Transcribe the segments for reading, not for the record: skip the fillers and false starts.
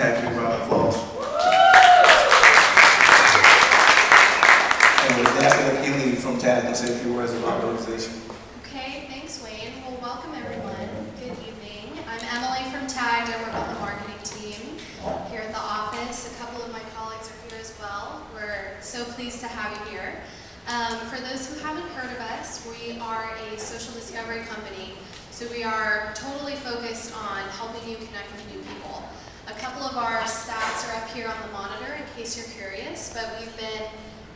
TAG give a round of applause. And with that, we have Emily from TAG to say a few words about the organization. Okay, thanks Wayne. Well, welcome everyone. Good evening. I'm Emily from TAG. I work on the marketing team here at the office. A couple of my colleagues are here as well. We're so pleased to have you here. For those who haven't heard of us, we are a social discovery company. So we are totally focused on helping you connect with new people. A couple of our stats are up here on the monitor in case you're curious, but we've been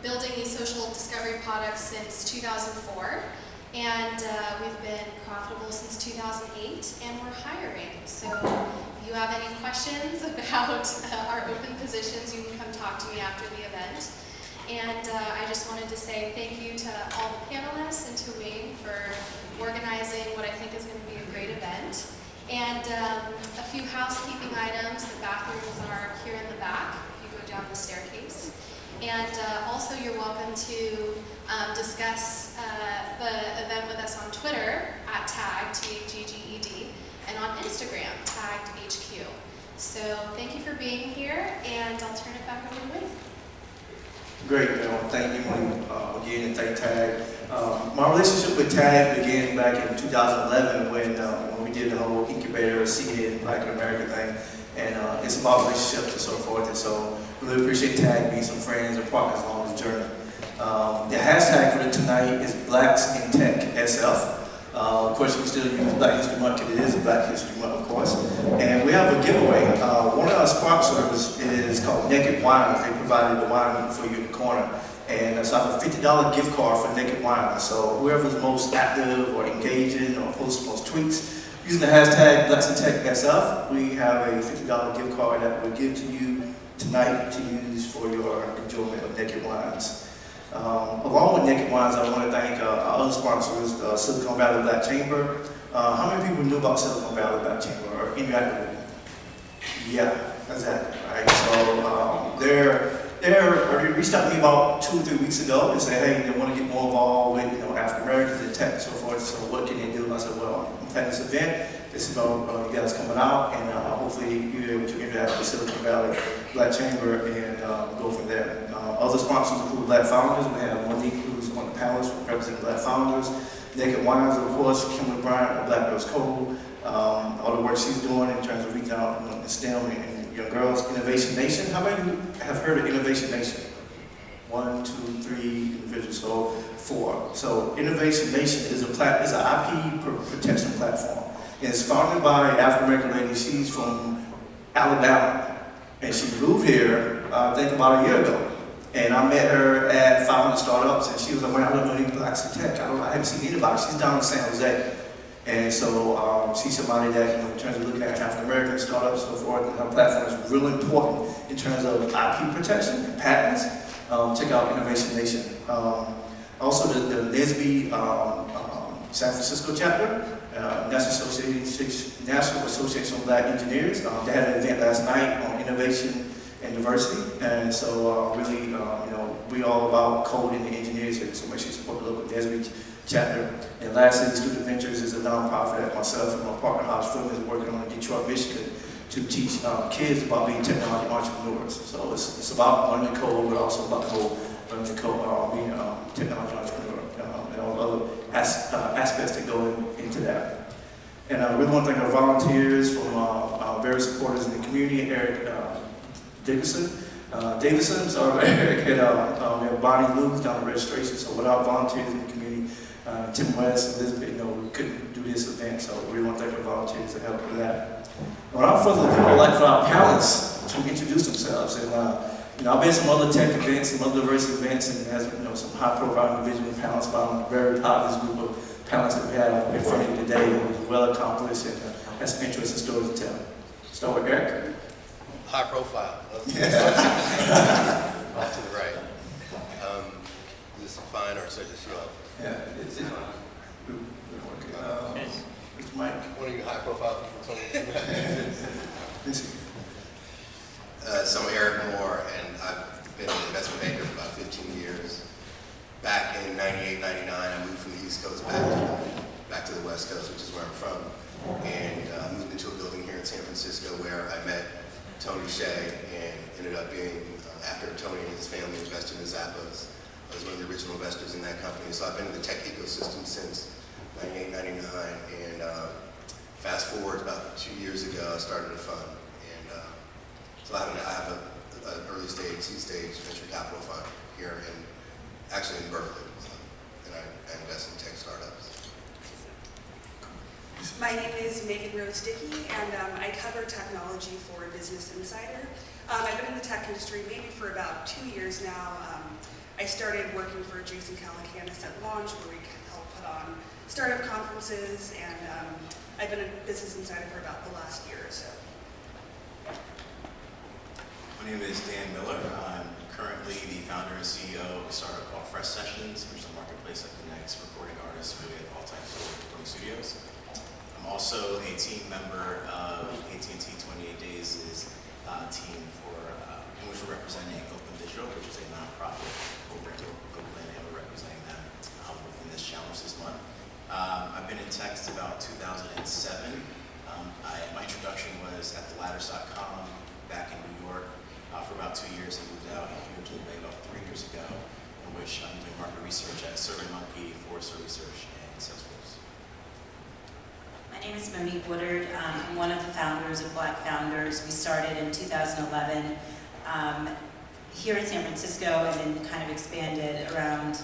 building these social discovery products since 2004, and we've been profitable since 2008, and we're hiring. So if you have any questions about our open positions, you can come talk to me after the event. And I just wanted to say thank you to all the panelists and to Wayne for organizing what I think is going to be a great event. And a few housekeeping items. The bathrooms are here in the back if you go down the staircase. And also you're welcome to discuss the event with us on Twitter at TAG, T-A-G-G-E-D, and on Instagram, tagged HQ. So thank you for being here, and I'll turn it back over to Wayne. Great, thank you again, and thank TAG. My relationship with TAG began back in 2011 when we did the whole incubator, Hsieh, and Black America thing. And it's about relationships and so forth, and so really appreciate TAG being some friends and partners along this journey. The hashtag for tonight is Blacks in Tech SF. Of course, you can still use Black History Month because it is a Black History Month, of course. And we have a giveaway. One of our sponsors is called Naked Wines. They provided the wine for you in the corner. And so I have a $50 gift card for Naked Wines. So whoever's most active or engaging or posts most tweets, using the hashtag BlacksInTechSF, we have a $50 gift card that we'll give to you tonight to use for your enjoyment of Naked Wines. Along with Naked Wines, I want to thank our other sponsors, the Silicon Valley Black Chamber. How many people knew about Silicon Valley Black Chamber or interacted with it? Yeah, exactly. Right. So they reached out to me about 2 or 3 weeks ago and said, hey, they want to get more involved with African Americans in tech and so forth. So what can they do? And I said, well, I'm planning this event. This is about you guys coming out, and hopefully you're able to interact with the Silicon Valley Black Chamber and go from there. Other sponsors include Black Founders. We have Monique, who's on the panel representing Black Founders. Naked Wines, of course, Kimberly Bryant of Black Girls Code. All the work she's doing in terms of reaching out in STEM and young girls. Innovation Nation. How many of you have heard of Innovation Nation? 1, 2, 3 individuals, so 4. So Innovation Nation is an IP protection platform. It's founded by an African American lady. She's from Alabama, and she moved here, I think about a year ago. And I met her at 500 Startups, and she was like, "Well, I don't know any Blacks in tech. I haven't seen anybody." She's down in San Jose, and so she's somebody that, in terms of looking at African American startups and so forth, and her platform is really important in terms of IP protection and patents. Check out Innovation Nation. Also, the NSBE San Francisco chapter. National Association of Black Engineers. They had an event last night on innovation and diversity, and so really, we're all about code and the engineers here, so make sure you support the local NSBE chapter. And lastly, Student Ventures is a nonprofit that myself and my partner Hsieh is working on in Detroit, Michigan, to teach kids about being technology entrepreneurs. So it's about learning code, but also about learning code, being a technology entrepreneur, and all the other aspects that go into that. And I really want to thank our volunteers from our various supporters in the community. Eric Davison, Eric, and Bonnie Lou down the registration. So without volunteers in the community, Tim West, Elizabeth, we couldn't do this event. So we really want to thank our volunteers that helped with that. And without further ado, I'd like for our panelists to introduce themselves. And I've been to some other tech events, some other diversity events, and has some high-profile individual panelists. But I'm very proud of this group of panelists that we have in front of you today. It was well accomplished and has some interesting stories to tell. Start with Eric. High profile. Off to the right. Is this fine or should I just yell? Yeah, it's fine. Mr. Mike. One of you high profile people told me. So I'm Eric Moore, and I've been an investment banker for about 15 years. Back in 98, 99, I moved from the East Coast back to the West Coast, which is where I'm from, and moved into a building here in San Francisco where I met Tony Hsieh, and ended up being, after Tony and his family invested in Zappos, I was one of the original investors in that company. So I've been in the tech ecosystem since 98, 99, and fast forward about 2 years ago, I started a fund. And so I have an early stage, seed stage venture capital fund here actually in Berkeley. So, and I invest in tech startups. My name is Megan Rose Dickey, and I cover technology for Business Insider. I've been in the tech industry maybe for about 2 years now. I started working for Jason Calacanis at Launch, where we help put on startup conferences, and I've been a Business Insider for about the last year or so. My name is Dan Miller. I'm currently the founder and CEO of a startup called Fresh Sessions, which is a marketplace that connects recording artists with all types of recording studios. I'm also a team member of AT&T 28 Days' team in which we're representing Oakland Digital, which is a nonprofit over in Oakland, and we're representing them within this challenge this month. I've been in tech since about 2007. My introduction was at theLadders.com back in New York for about 2 years. I moved out here to the Bay about 3 years ago, in which I'm doing market research at SurveyMonkey, Forrester Research, and Salesforce. My name is Monique Woodard. I'm one of the founders of Black Founders. We started in 2011 here in San Francisco and then kind of expanded around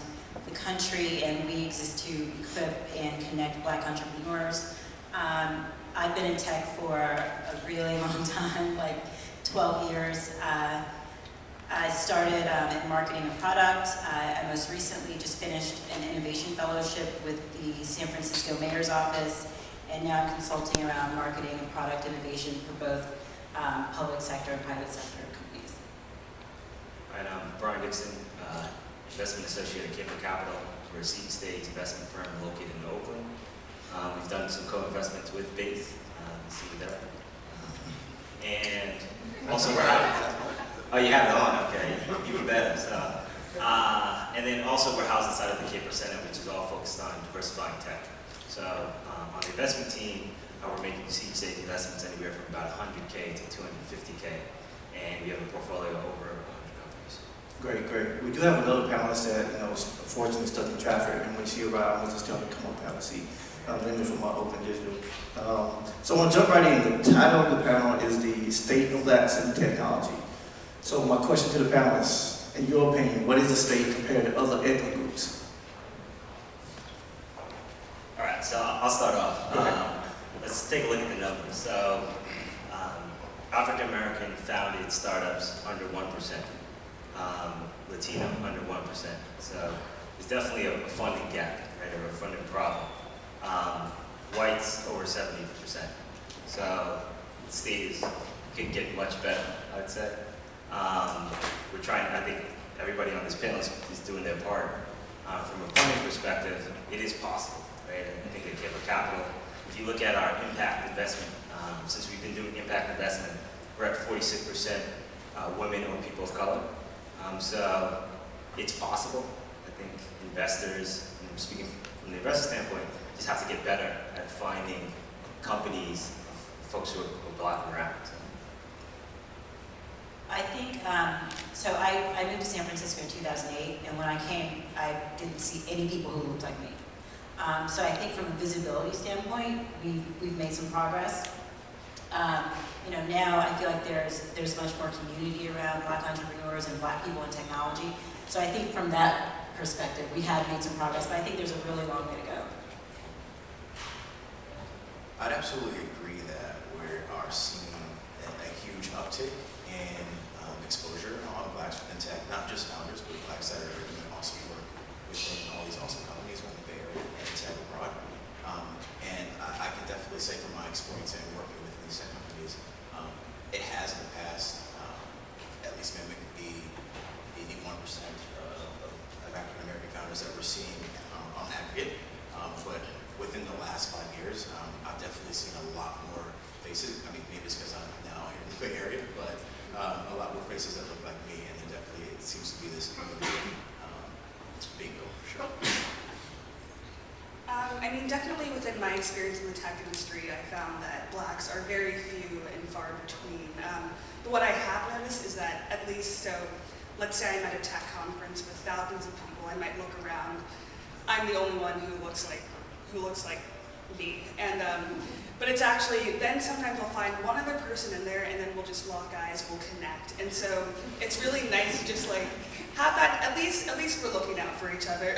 the country, and we exist to equip and connect Black entrepreneurs. I've been in tech for a really long time, like 12 years. I started in marketing a product. I most recently just finished an innovation fellowship with the San Francisco Mayor's Office, and now I'm consulting around marketing and product innovation for both public sector and private sector companies. And I'm Brian Dixon, investment associate at Capital Capital. We're a seed stage investment firm located in Oakland. We've done some co-investments with Base, see you there. And also we're oh, you have it on, okay, even better. So, and then also we're housed inside of the Caper Center, which is all focused on diversifying tech. So on the investment team, we're making seed stage investments anywhere from about 100K to 250K, and we have a portfolio of over 100 companies. Great, great. We do have another panelist that is unfortunately stuck in traffic, and when she arrives, I'm just telling her to come up and have a seat. Linda from Oakland Digital. So I want to jump right in. The title of the panel is the State of Blacks in Technology. So my question to the panelists, in your opinion, what is the state compared to other ethnic groups? All right, so I'll start off. Let's take a look at the numbers. So African American founded startups under 1%, Latino under 1%. So there's definitely a funding gap, right, or a funding problem. Whites over 70%. So the state could get much better, I would say. We're trying, I think everybody on this panel is doing their part. From a funding perspective, it is possible, right? I think at Capital Capital, if you look at our impact investment, since we've been doing impact investment, we're at 46% women or people of color. So it's possible. I think investors, speaking from the investor standpoint, just have to get better at finding companies, folks who are Black and brown. So. I think, so I moved to San Francisco in 2008, and when I came, I didn't see any people who looked like me. So I think from a visibility standpoint, we've made some progress. Now I feel like there's much more community around Black entrepreneurs and Black people in technology. So I think from that perspective, we have made some progress, but I think there's a really long way to go. I'd absolutely agree that we are seeing a huge uptick in exposure on Blacks within tech, not just founders, but Blacks that are doing awesome work within all these awesome companies in the Bay Area and tech abroad. And I can definitely say from my experience in working with these tech companies, it has in the past at least mimicked the 1% of African American founders that we're seeing on aggregate. But within the last 5 years, I've definitely seen a lot more faces. I mean, maybe it's because I'm now here in the Bay Area, but a lot more faces that look like me, and it seems to be this bingo for sure. I mean, definitely within my experience in the tech industry, I found that blacks are very few and far between. But what I have noticed is that at least, so let's say I'm at a tech conference with thousands of people, I might look around, I'm the only one who looks like me. And but it's actually, then sometimes I'll find one other person in there and then we'll just lock eyes, we'll connect. And so it's really nice to just like have that, at least we're looking out for each other.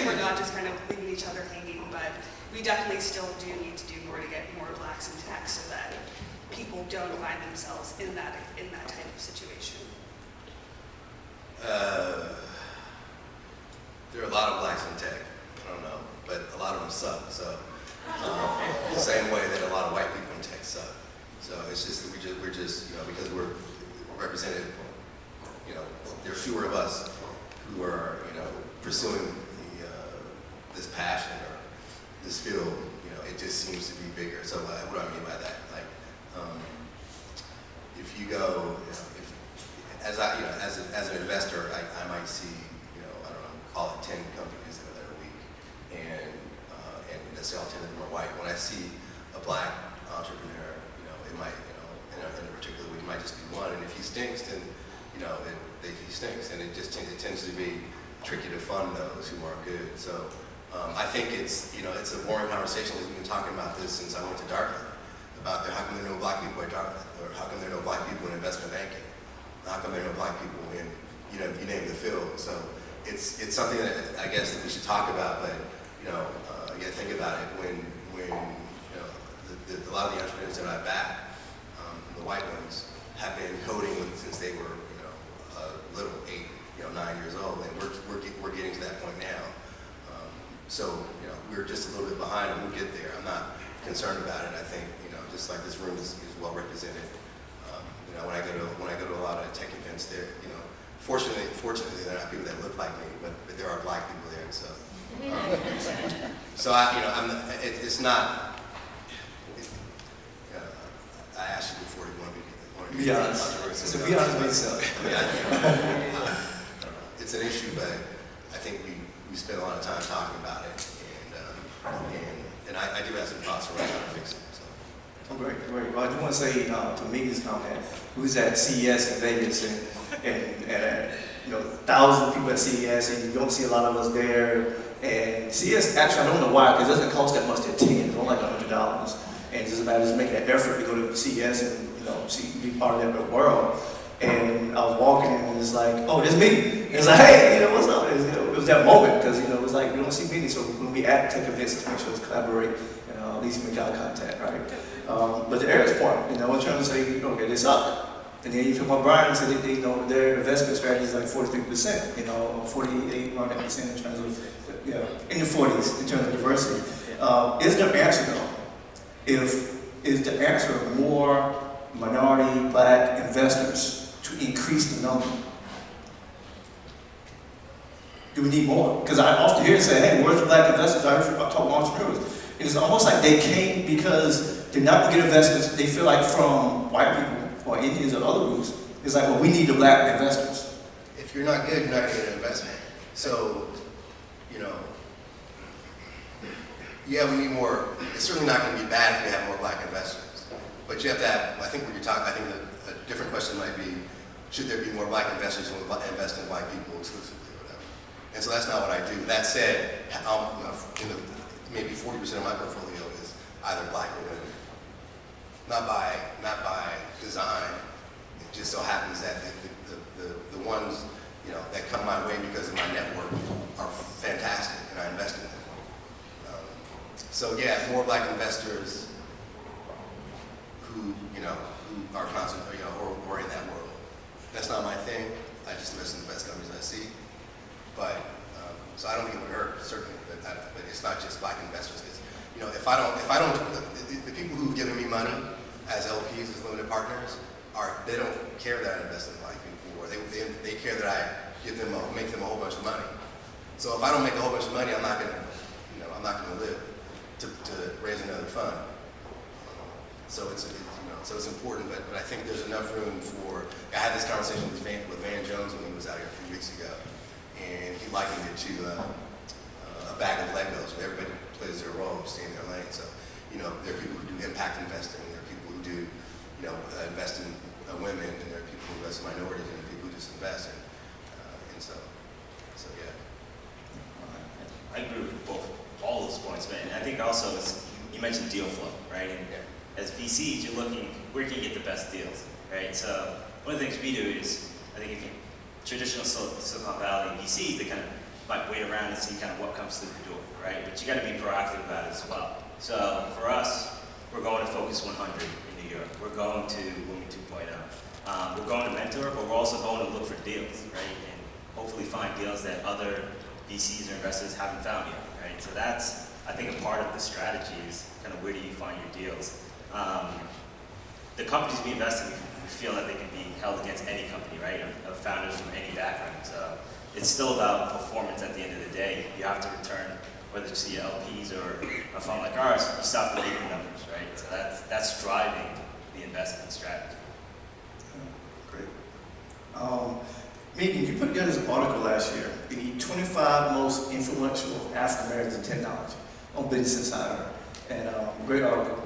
We're not just kind of leaving each other hanging, but we definitely still do need to do more to get more blacks in tech so that people don't find themselves in that type of situation. There are a lot of blacks in tech. I don't know, but a lot of them suck. So the same way that a lot of white people in tech suck. So it's just that we're just because we're represented. There are fewer of us who are pursuing this passion or this field. It just seems to be bigger. So what do I mean by that? Like if you go, as an investor, I might see I don't know, call it 10 companies that are weak, and let's say all 10 of them are white. When I see a black entrepreneur, it might in a particular week, it might just be one, and if he stinks, then he stinks, and it tends to be tricky to fund those who aren't good. So I think it's a boring conversation because we've been talking about this since I went to Dartmouth about how come there are no black people at Dartmouth, or how come there are no black people in investment banking, how come there are no black people in you name the field. So it's something that I guess that we should talk about, but you think about it when a lot of the entrepreneurs that I back, the white ones, have been coding since they were little, 8, 9 years old, and we're getting to that point now. So we're just a little bit behind, and we'll get there. I'm not concerned about it. I think just like this room is well represented. When I go to a lot of tech events, there fortunately they're not people that look like me, but there are black people there. So so it's not. I asked you before you wanted to be honest. So be honest with yourself. It's an issue, but I think we spend a lot of time talking about it, and I do have some thoughts around how to fix it. So. Oh, great. Well, I just want to say to Miggy's comment, we was at CES in Vegas, and thousands of people at CES, and you don't see a lot of us there. And CES, actually, I don't know why, because it doesn't cost that much to attend. It's only like $100. And it's just about just making an effort to go to CES and be part of that world. And I was walking and it was like, oh, there's me. It's like, hey, what's up? It was that moment because it was like we don't see me. So when we at tech events, let's make sure to collaborate and at least make eye contact, right? But to Eric's point, in terms of saying, okay, they suck. And then you talk about Brian said that their investment strategy is like 43%, 48, around that percent in terms of in the 40s in terms of diversity. Is their answer though? Is the answer more minority black investors to increase the number? Do we need more? Because I often hear say, hey, where's the black investors? I talk to entrepreneurs. It's almost like they came because they're not going to get investments. They feel like from white people or Indians or other groups, it's like, well, we need the black investors. If you're not good, you're not going to get an investment. So, yeah, we need more. It's certainly not going to be bad if we have more black investors. But you have to have, I think what you're talking, I think a different question might be, should there be more black investors who invest in white people exclusively or whatever? And so that's not what I do. That said, maybe 40% of my portfolio is either black or women. Not by design. It just so happens that the ones that come my way because of my network are fantastic, and I invest in them. So yeah, more black investors who are constant, or in that world. That's not my thing. I just invest in the best companies I see. But so I don't think it would hurt certainly, but it's not just black investors. If I don't, the people who've given me money as LPs, as limited partners, they don't care that I invest in black people, or they care that I make them a whole bunch of money. So if I don't make a whole bunch of money, I'm not gonna live to raise another fund. So it's important, but I think there's enough room for. I had this conversation with Van Jones when he was out here a few weeks ago, and he likened it to a bag of Legos where everybody plays their role, stay in their lane. So, there are people who do impact investing, there are people who do, invest in women, and there are people who invest in minorities, and there are people who just invest in. So yeah. I agree with all those points, man. And I think also, you mentioned deal flow, right? And as VCs, you're looking, where can you get the best deals, right? So one of the things we do is, I think if you, traditional Silicon Valley VCs, they kind of might wait around and see kind of what comes through the door, right? But you got to be proactive about it as well. So for us, we're going to Focus 100 in New York. We're going to Women 2.0. We're going to mentor, but we're also going to look for deals, right? And hopefully find deals that other VCs or investors haven't found yet, right? So that's, I think, a part of the strategy is kind of where do you find your deals. The companies we invest in, we feel that they can be held against any company, right? Of founders from any background. So it's still about performance at the end of the day. You have to return, whether it's to your LPs or a fund like ours, you still have to make the numbers, right? So that's driving the investment strategy. Great. Megan, you put together this article last year, the 25 most influential African Americans in technology on Business Insider, and great article.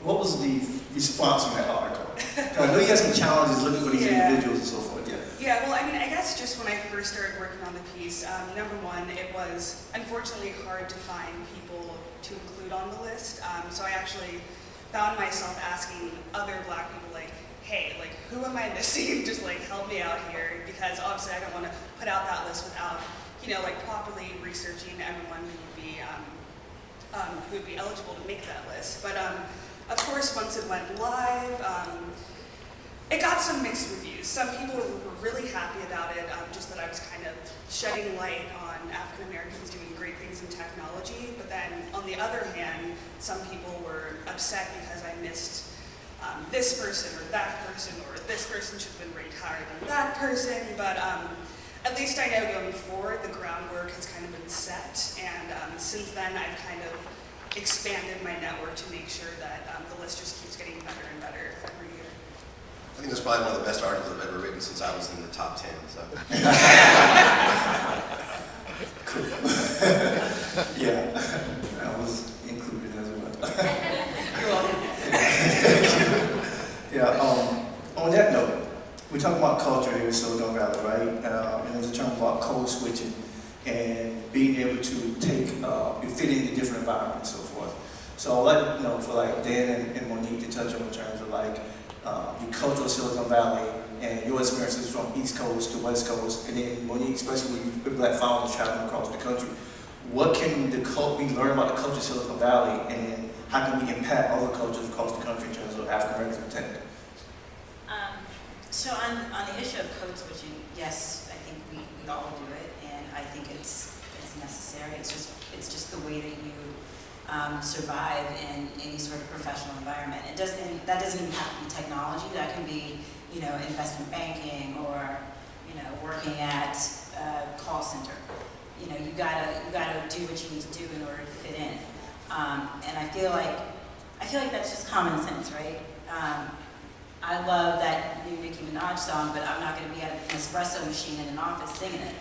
What was the response from that article? I know you had some challenges looking for these individuals and so forth. Yeah, well, I guess just when I first started working on the piece, number one, it was unfortunately hard to find people to include on the list. So I actually found myself asking other Black people, like, hey, like, who am I missing? Just like, help me out here, because obviously I don't want to put out that list without, like, properly researching everyone who would be eligible to make that list. But of course, once it went live, it got some mixed reviews. Some people were really happy about it, just that I was kind of shedding light on African Americans doing great things in technology. But then, on the other hand, some people were upset because I missed this person or that person, or this person should have been ranked higher than that person. But at least I know going forward, the groundwork has kind of been set. And since then, I've kind of expanded my network to make sure that the list just keeps getting better and better every year. I think that's probably one of the best articles I've ever written since I was in the top 10. So. Cool. Yeah, I was included as well. You're welcome. Yeah. On that note, we're talking about culture here in Silicon Valley, right? And there's a term about code switching and being able to fit into different environments and so forth. So I'd like to know for like Dan and Monique to touch on in terms of like the culture of Silicon Valley and your experiences from East Coast to West Coast, and then Monique, especially with Black founders traveling across the country. What can we learn about the culture of Silicon Valley, and then how can we impact other cultures across the country in terms of African Americans in tech? So on the issue of code switching, yes, I think we all do it, and I think it's necessary. It's just the way that you survive in any sort of professional environment. That doesn't even have to be technology. That can be, investment banking, or, working at a call center. You gotta do what you need to do in order to fit in. And I feel like that's just common sense, right? I love that new Nicki Minaj song, but I'm not going to be at an espresso machine in an office singing it.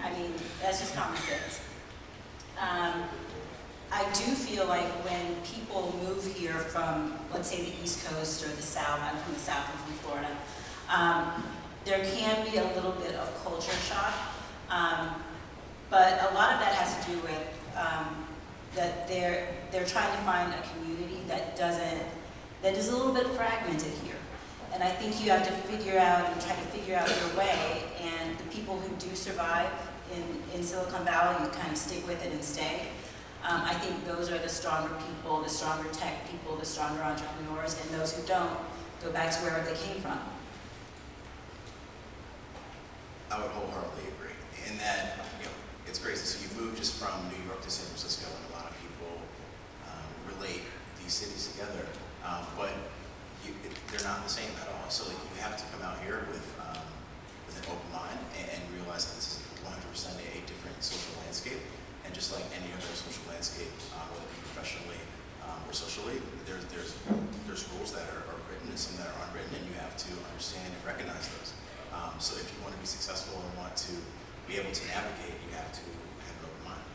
I mean, that's just common sense. I do feel like when people move here from, let's say, the East Coast or the South, I'm from the South, I'm from Florida, there can be a little bit of culture shock, but a lot of that has to do with that they're trying to find a community that is a little bit fragmented here. And I think you have to figure out and try to figure out your way, and the people who do survive in Silicon Valley, you kind of stick with it and stay. I think those are the stronger people, the stronger tech people, the stronger entrepreneurs, and those who don't go back to wherever they came from. I would wholeheartedly agree. In that, it's crazy. So you move just from New York to San Francisco, and a lot of people relate these cities together, but they're not the same at all. So like, you have to come out here with an open mind and realize that this is 100% a different social landscape. And just like any other social landscape, whether it be professionally or socially, there's rules that are written and some that are unwritten, and you have to understand and recognize those. So if you want to be successful and want to be able to navigate, you have to have an open mind.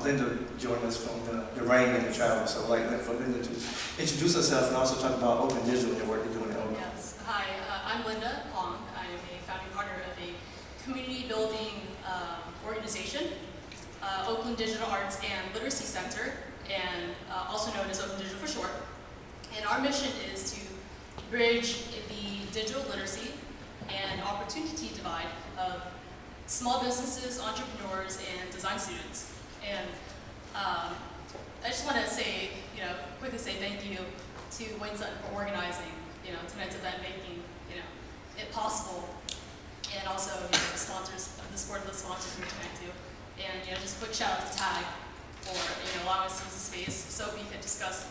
Linda joined us from the rain and the travel. So I'd like for Linda to introduce herself and also talk about Oakland Digital and the work you're doing at Oakland. Yes. Hi, I'm Linda Hong. I'm a founding partner of a community building organization, Oakland Digital Arts and Literacy Center, and also known as Oakland Digital for short. And our mission is to bridge the digital literacy and opportunity divide of small businesses, entrepreneurs, and design students. And I just want to say, quickly say thank you to Wayne Sutton for organizing, tonight's event, making, it possible, and also, the sponsors, the support of the sponsors we tonight too. And, just a quick shout out to TAG for, allowing us to use the space so we could discuss,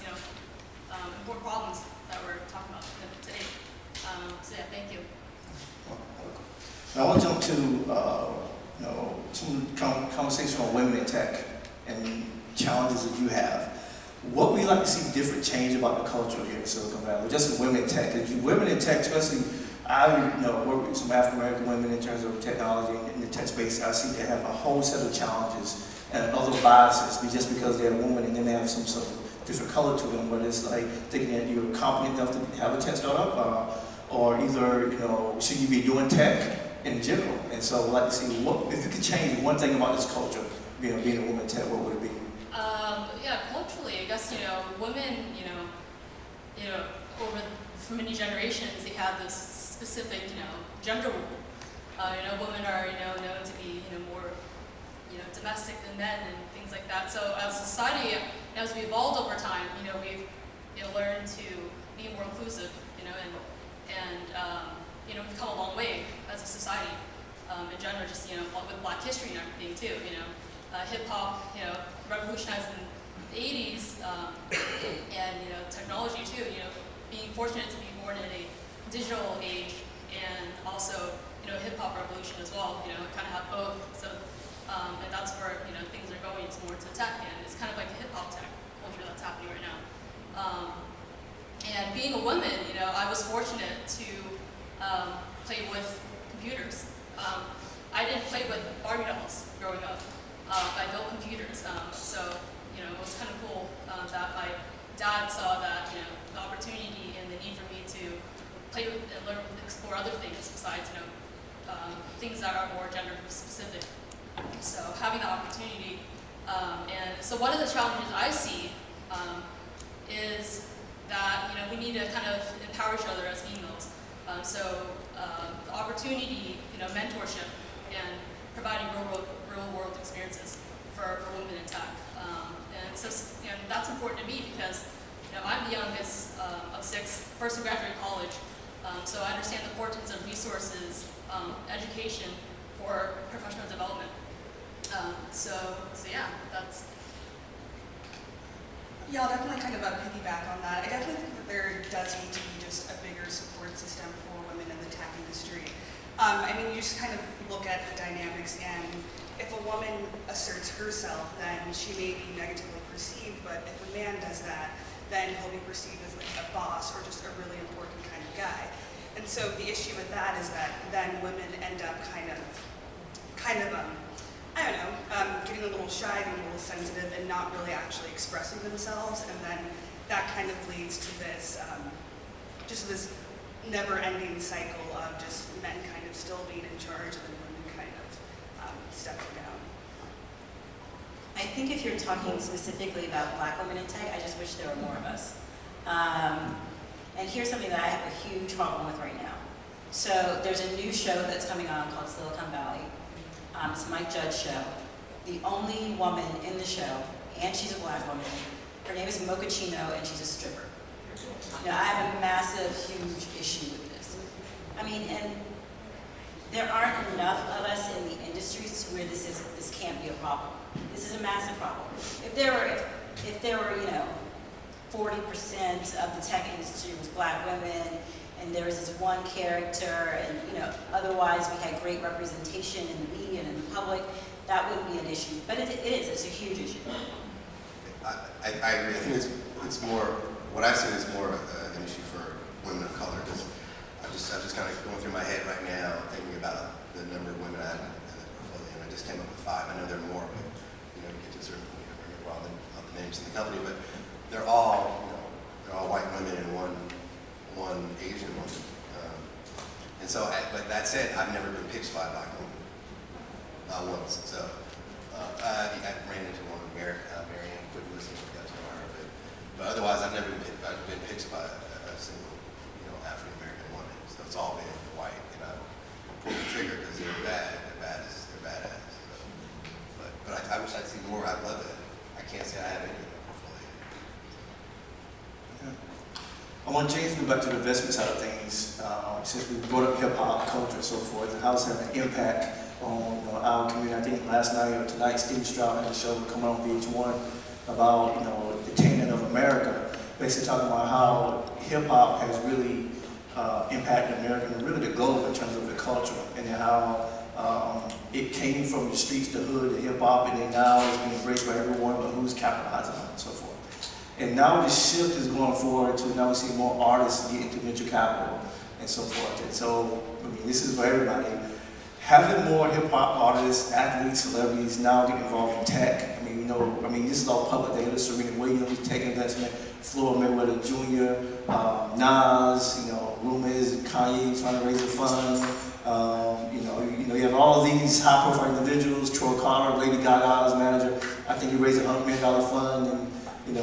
important problems that we're talking about today. So yeah, thank you. Now I want to jump to some conversation on women in tech and challenges that you have. What would you like to see different change about the culture here in Silicon Valley, just in women in tech? Women in tech, especially, I work with some African American women in terms of technology in the tech space. I see they have a whole set of challenges and other biases just because they're a woman and then they have some sort of different color to them. But it's like thinking that you're competent enough to have a tech startup, or either should you be doing tech in general? And so I'd like to see if you could change one thing about this culture, being a woman in tech, what would it be? Yeah, culturally, I guess, women, for many generations, they had this specific, gender role. Women are, known to be, more, domestic than men and things like that. So as a society, as we evolved over time, we've, learned to be more inclusive, we've come a long way as a society. In general, just, with Black history and everything too, hip hop, revolutionized in the 80s, and, technology too, being fortunate to be born in a digital age and also, hip hop revolution as well, kind of have both. So, and that's where, things are going more to tech, and it's kind of like a hip hop tech culture that's happening right now. And being a woman, I was fortunate to play with computers. I didn't play with Barbie dolls growing up. I built computers, so it was kind of cool that my dad saw that the opportunity and the need for me to play with and learn, explore other things besides things that are more gender specific. So having the opportunity, and so one of the challenges I see is that we need to kind of empower each other as females. So the opportunity, mentorship, and providing real world experiences for women in tech. And so that's important to me because I'm the youngest of 6, first to graduate college. So I understand the importance of resources, education for professional development. So yeah, that's. Yeah, I'll definitely kind of piggyback on that. I definitely think that there does need to be just a bigger support system for women in the tech industry. You just kind of look at the dynamics, and if a woman asserts herself, then she may be negatively perceived, but if a man does that, then he'll be perceived as like a boss or just a really important kind of guy. And so the issue with that is that then women end up kind of getting a little shy, being a little sensitive, and not really actually expressing themselves, and then that kind of leads to this, just this never-ending cycle of just men kind of still being in charge and then women kind of stepping down. I think if you're talking specifically about Black women in tech, I just wish there were more of us. And here's something that I have a huge problem with right now. So there's a new show that's coming on called Silicon Valley. It's a Mike Judge show. The only woman in the show, and she's a Black woman, her name is Mochaccino, and she's a stripper. I have a massive, huge issue with this. And there aren't enough of us in the industries where this can't be a problem. This is a massive problem. If there were 40% of the tech industry was Black women, and there was this one character, and otherwise we had great representation in the media and in the public, that wouldn't be an issue. But it's a huge issue. I agree. I think it's more, what I've seen is more an issue for women of color, because I'm just kind of going through my head right now, thinking about the number of women I had in the portfolio, and I just came up with 5. I know there are more, but get to a certain And so, but that said, I've never been pitched by a black woman. Not once. So, I ran into one, Marianne Quigley, if you guys know her, but otherwise, I've never been pitched by a single, African American woman. So it's all been white, and I pulled the trigger because they're bad. They're badass. So, but I wish I'd see more. I'd love it. I can't say I have any of them. I want to change, go back to the investment side of things. Since we brought up hip hop culture and so forth, and how it's having an impact on our community. I think last night or tonight, Steve Stroud had a show coming on VH1 about the tainting of America, basically talking about how hip hop has really impacted America and really the globe in terms of the culture, and how it came from the streets, the hood, the hip hop, and then now it's being embraced by everyone, but who's capitalizing on it and so forth. And now the shift is going forward to now we see more artists get into venture capital and so forth. And so, I mean, this is for everybody. Having more hip hop artists, athletes, celebrities now get involved in tech. I mean, this is all public data. Serena Williams, tech investment, Floyd Mayweather Jr., Nas, rumor is Kanye trying to raise a fund. You have all of these high-profile individuals. Troy Carter, Lady Gaga's manager. I think he raised a $100 million fund. And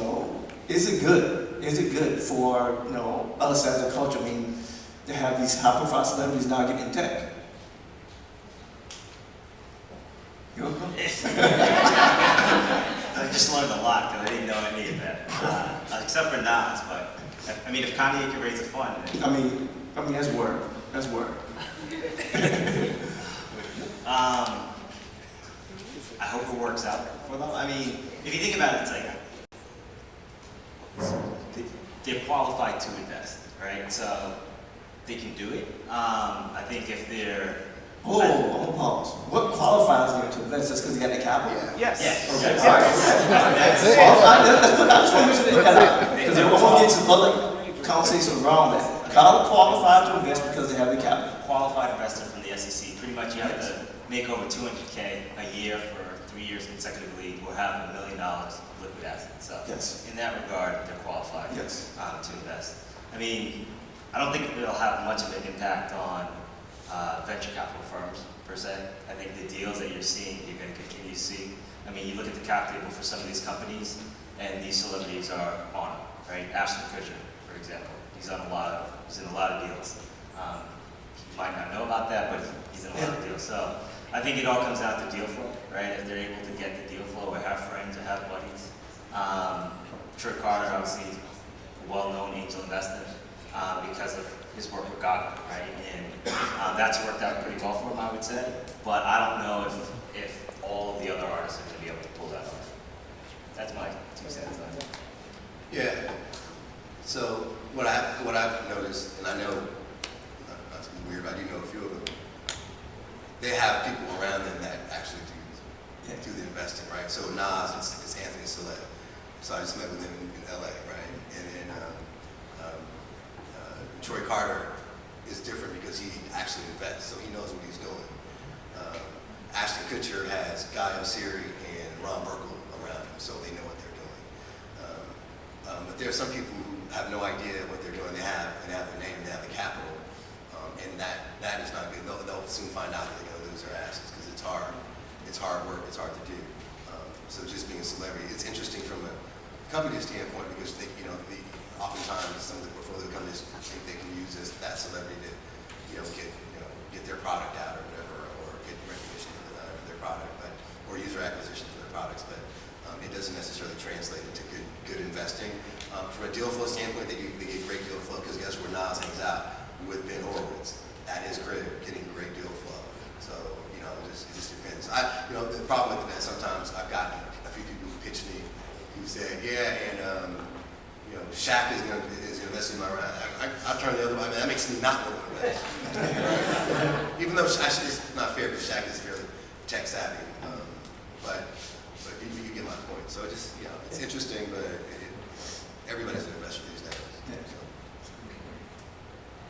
is it good? Is it good for us as a culture? I mean, to have these high-profile celebrities now getting in tech. You okay? I just learned a lot because I didn't know any of that, except for Nas. But I mean, if Kanye could raise a fund, then... I mean, that's word. That's word. I hope it works out for them. I mean, if you think about it, it's like they're qualified to invest, right? So they can do it. I think if they're... I'm gonna pause. What qualifies them to invest? Just because they got the capital? Yes. Okay. All right. I just want to make sure that out. Because we're going to get some other conversations around that. How qualified to invest because they have the capital? Qualified investor from the SEC. Pretty much you have to make over $200K a year for 3 years consecutively, or have $1 million of liquid assets. So in that regard, they're qualified to invest. I mean, I don't think it'll have much of an impact on venture capital firms per se. I think the deals that you're seeing, you're going to continue to see. I mean, you look at the cap table for some of these companies, and these celebrities are on them, right? Ashton Kutcher, for example, he's in a lot of deals. You might not know about that, but he's in a lot of deals. So I think it all comes down to deal flow, right? If they're able to get the deal flow, or have friends, or have buddies. Troy Carter, obviously, a well-known angel investor because of his work with Gaga, right? And that's worked out pretty well for him, I would say. But I don't know if all of the other artists are going to be able to pull that off. That's my 2 cents on it. Yeah. So what I've noticed, and I know, not to be weird, but I do know a few of them. They have people around them that actually do the investing, right? So Nas, it's Anthony Saleh. So I just met with him in LA, right? And then Troy Carter is different because he actually invests, so he knows what he's doing. Ashton Kutcher has Guy Oseary and Ron Burkle around him, so they know what they're doing. But there are some people who have no idea what they're doing. They have the name, they have the capital, and that is not good. They'll soon find out that they're going to lose their asses because it's hard. It's hard work. It's hard to do. So just being a celebrity, it's interesting from a company standpoint because oftentimes some of the portfolio companies think they can use that celebrity to get their product out or whatever, or get recognition for their product, or user acquisition for their products, but it doesn't necessarily translate into good investing. From a deal flow standpoint, they get great deal flow because guess where Nas hangs out? With Ben Horowitz. At his crib, getting great deal flow. So it just depends. The problem with that, sometimes I've gotten a few people who pitched me who said, Hsieh is going to invest in my round. I turn the other way. I mean, that makes me not want to invest. Even though actually it's not fair because Hsieh is fairly tech savvy. But you get my point. So it's interesting, but everybody's an investor these days.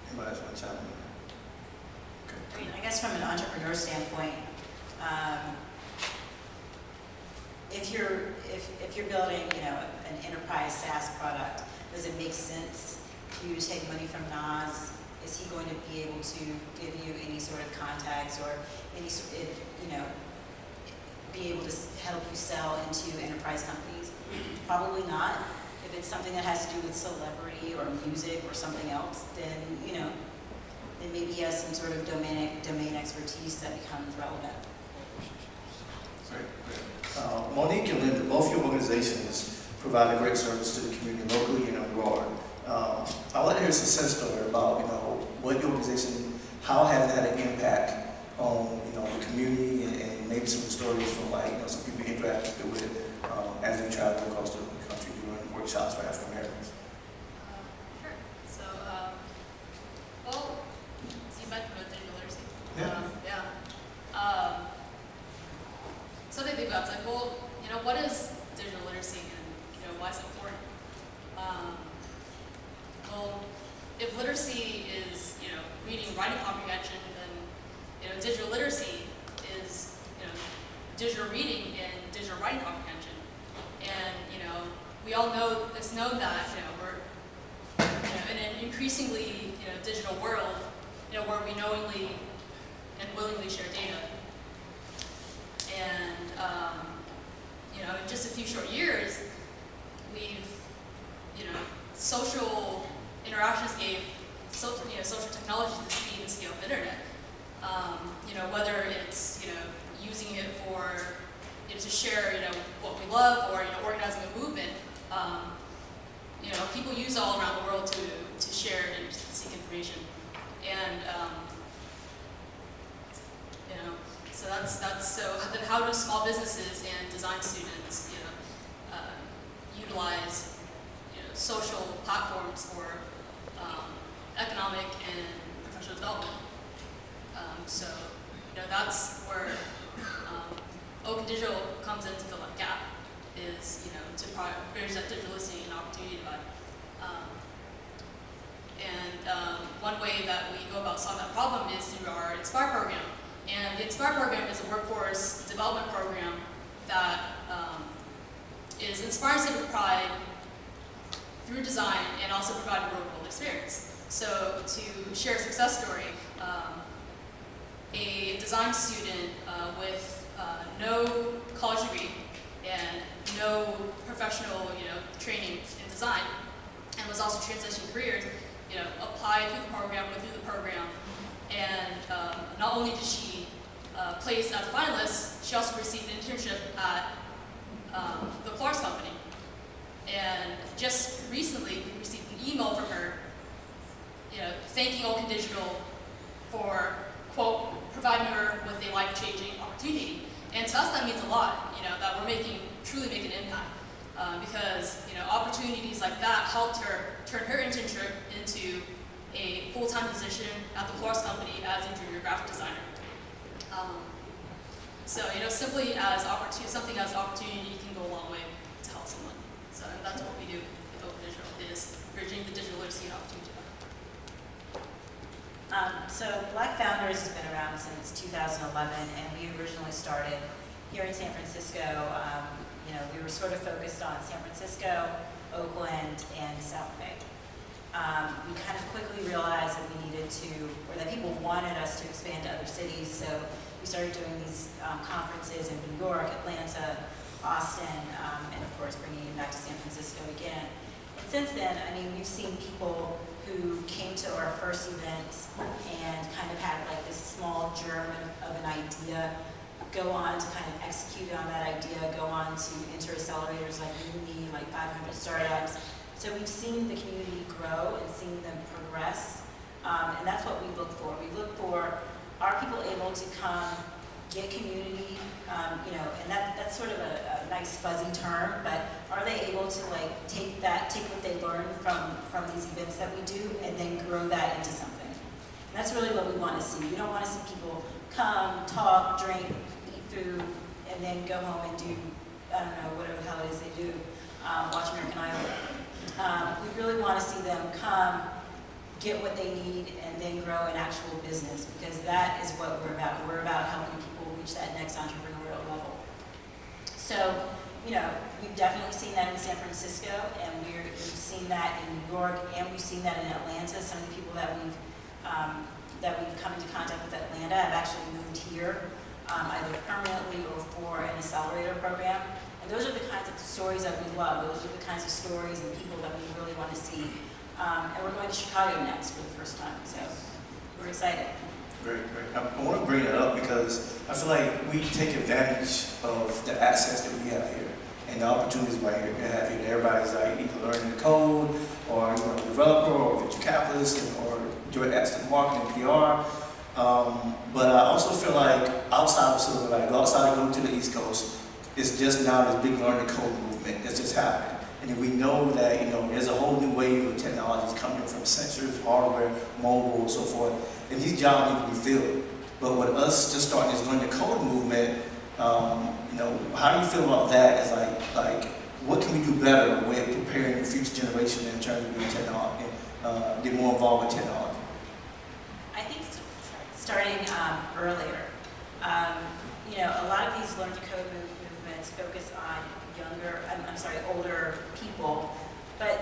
Anybody else want to chime in? I mean, I guess from an entrepreneur standpoint, if you're building, an enterprise SaaS product, does it make sense for you to take money from Nas is he going to be able to give you any sort of contacts or any, be able to help you sell into enterprise companies? Probably not. If it's something that has to do with celebrity or music or something else, then, then maybe he has some sort of domain expertise that becomes relevant. Great. Monique and Linda, both your organizations provide a great service to the community locally and abroad. I'd like to hear a success story about, what your organization, how has it had an impact on, the community and maybe some stories from some people you interacted with as you travel across the country doing workshops for African Americans. Sure. So, you mentioned about digital literacy. Yeah. Something to think about. It's like, what is digital literacy and why is it important? If literacy is reading, writing comprehension, then digital literacy is digital reading and digital writing comprehension. And we all know it's known that we're in an increasingly digital world where we knowingly and willingly share data. And in just a few short years, we've social interactions gave social technology the speed and scale of internet. Whether it's using it for to share what we love or organizing a movement, people use all around the world to share and seek information. And so so then how do small businesses and design students utilize social platforms for economic and professional development? So that's where Oakland Digital comes in to fill that gap, is to bridge that digital literacy and opportunity divide. One way that we go about solving that problem is through our Inspire program. And the Inspire program is a workforce development program that is inspiring civic pride through design and also provide a real-world experience. So to share a success story, a design student with no college degree and no professional training in design, and was also transitioning careers, applied through the program, went through the program, and not only did she place as a finalist, she also received an internship at the Clark's company. And just recently, we received an email from her, thanking Oakland Digital for, quote, providing her with a life-changing opportunity. And to us, that means a lot, that we're truly making an impact. Because, opportunities like that helped her turn her internship into a full-time position at the Clark's company as a junior graphic designer. So, simply as something as opportunity can go a long way to help someone. So, and that's what we do with Oakland Digital, is bridging the digital literacy and opportunity. So Black Founders has been around since 2011, and we originally started here in San Francisco. We were sort of focused on San Francisco, Oakland, and South Bay. We kind of quickly realized that we needed to, or that people wanted us to expand to other cities, so we started doing these conferences in New York, Atlanta, Austin, and of course bringing it back to San Francisco again. And since then, we've seen people who came to our first events and kind of had like this small germ of an idea, go on to kind of execute on that idea, go on to enter accelerators like Uni, like 500 startups. So we've seen the community grow and seen them progress, and that's what we look for. We look for, are people able to come, get community, and that's sort of a nice fuzzy term, but are they able to take what they learn from these events that we do and then grow that into something? And that's really what we want to see. We don't want to see people come, talk, drink, eat food, and then go home and do, whatever the hell it is they do, watch American Idol. We really want to see them come, get what they need, and then grow an actual business, because that is what we're about. We're about helping people reach that next entrepreneurial level. So, we've definitely seen that in San Francisco, and we've seen that in New York, and we've seen that in Atlanta. Some of the people that we've that we've come into contact with Atlanta have actually moved here, either permanently or for an accelerator program. And those are the kinds of stories that we love. Those are the kinds of stories and people that we really want to see. And we're going to Chicago next for the first time, so we're excited. Great, great. I want to bring that up because I feel like we take advantage of the access that we have here and the opportunities right here. We have here. Everybody's like either learning the code or a developer or venture capitalist or direct access to marketing, PR. But I also feel like outside of Silicon Valley, go outside and go to the East Coast, it's just now this big learn the code movement that's just happening. And we know that there's a whole new wave of technologies coming from sensors, hardware, mobile, and so forth. And these jobs need to be filled. But with us just starting this learn the code movement, how do you feel about that? As like what can we do better with preparing the future generation in terms of new technology, get more involved with technology? I think starting earlier. A lot of these learn to code movements focus on older people